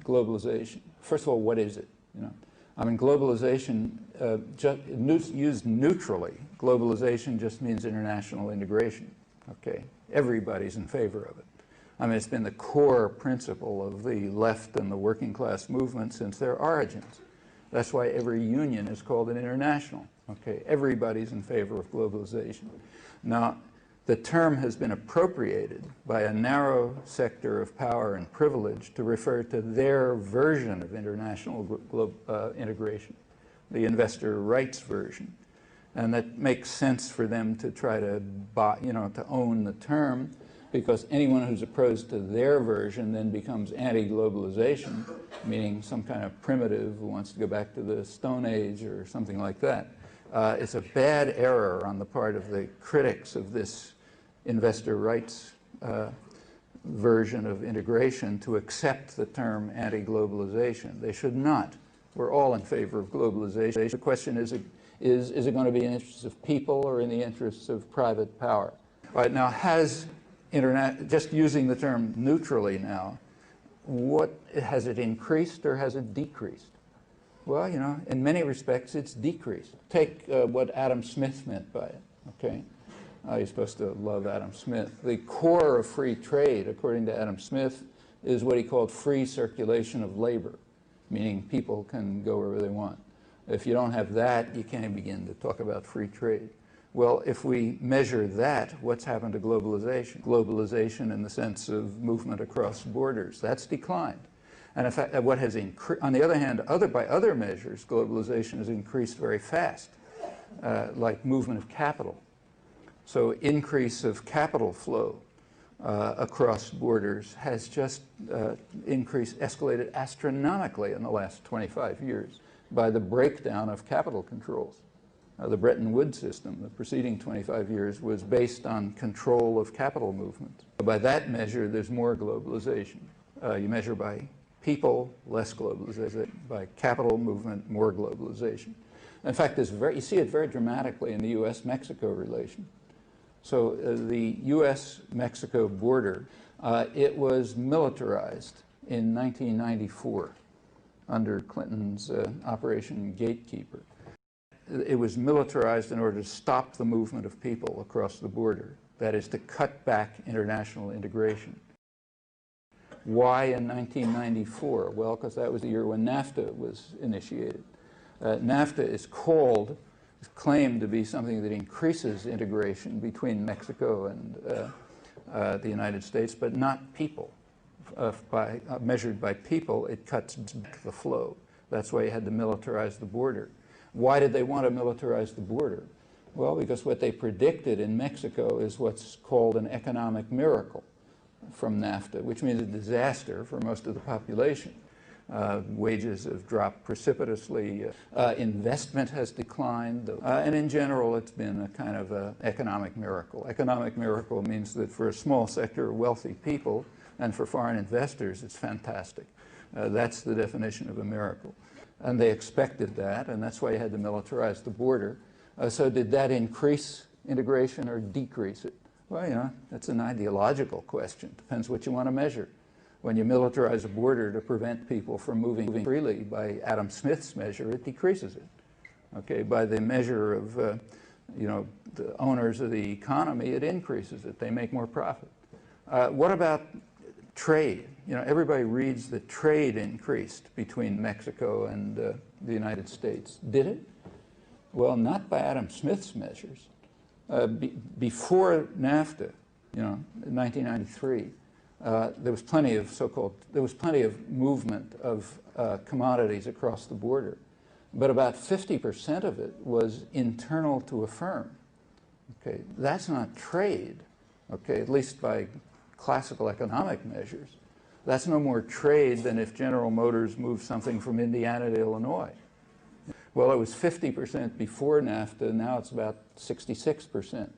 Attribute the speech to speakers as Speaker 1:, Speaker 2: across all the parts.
Speaker 1: globalization. First of all, what is it? I mean, globalization, used neutrally, globalization just means international integration. Okay, everybody's in favor of it. I mean, it's been the core principle of the left and the working class movement since their origins. That's why every union is called an international. Okay, everybody's in favor of globalization. Now, the term has been appropriated by a narrow sector of power and privilege to refer to their version of international integration, the investor rights version. And that makes sense for them to try to to own the term, because anyone who's opposed to their version then becomes anti-globalization, meaning some kind of primitive who wants to go back to the Stone Age or something like that. It's a bad error on the part of the critics of this investor rights version of integration to accept the term anti-globalization. They should not. We're all in favor of globalization. The question is it going to be in the interests of people or in the interests of private power? All right, now just using the term neutrally now, has it increased or has it decreased? Well, in many respects, it's decreased. Take what Adam Smith meant by it, okay? You're supposed to love Adam Smith. The core of free trade, according to Adam Smith, is what he called free circulation of labor, meaning people can go wherever they want. If you don't have that, you can't begin to talk about free trade. Well, if we measure that, what's happened to globalization? Globalization in the sense of movement across borders, that's declined. And in fact, what has increased, on the other hand, by other measures, globalization has increased very fast, like movement of capital. So increase of capital flow across borders has just escalated astronomically in the last 25 years by the breakdown of capital controls. The Bretton Woods system, the preceding 25 years, was based on control of capital movement. By that measure, there's more globalization. You measure by people, less globalization. By capital movement, more globalization. In fact, you see it very dramatically in the U.S.-Mexico relation. So the U.S.-Mexico border, it was militarized in 1994 under Clinton's Operation Gatekeeper. It was militarized in order to stop the movement of people across the border. That is, to cut back international integration. Why in 1994? Well, because that was the year when NAFTA was initiated. NAFTA is claimed to be something that increases integration between Mexico and the United States, but not people. Measured by people, it cuts back the flow. That's why you had to militarize the border. Why did they want to militarize the border? Well, because what they predicted in Mexico is what's called an economic miracle from NAFTA, which means a disaster for most of the population. Wages have dropped precipitously, investment has declined, and in general it's been a kind of an economic miracle. Economic miracle means that for a small sector of wealthy people and for foreign investors it's fantastic. That's the definition of a miracle. And they expected that, and that's why you had to militarize the border. So did that increase integration or decrease it? Well, that's an ideological question. Depends what you want to measure. When you militarize a border to prevent people from moving freely, by Adam Smith's measure, it decreases it. Okay, by the measure of, the owners of the economy, it increases it. They make more profit. What about trade? Everybody reads that trade increased between Mexico and the United States. Did it? Well, not by Adam Smith's measures. Before NAFTA, in 1993, there was plenty of movement of commodities across the border, but about 50% of it was internal to a firm. Okay, that's not trade. Okay, at least by classical economic measures. That's no more trade than if General Motors moved something from Indiana to Illinois. Well, it was 50% before NAFTA, now it's about 66%.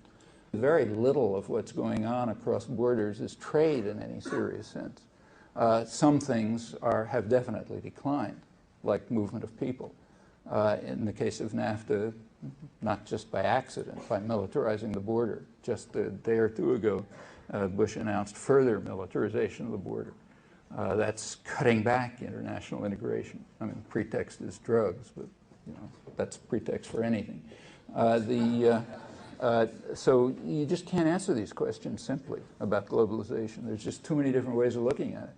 Speaker 1: Very little of what's going on across borders is trade in any serious sense. Some things have definitely declined, like movement of people. In the case of NAFTA, not just by accident, by militarizing the border. Just a day or two ago, Bush announced further militarization of the border. That's cutting back international integration. I mean, pretext is drugs, but that's pretext for anything. So you just can't answer these questions simply about globalization. There's just too many different ways of looking at it.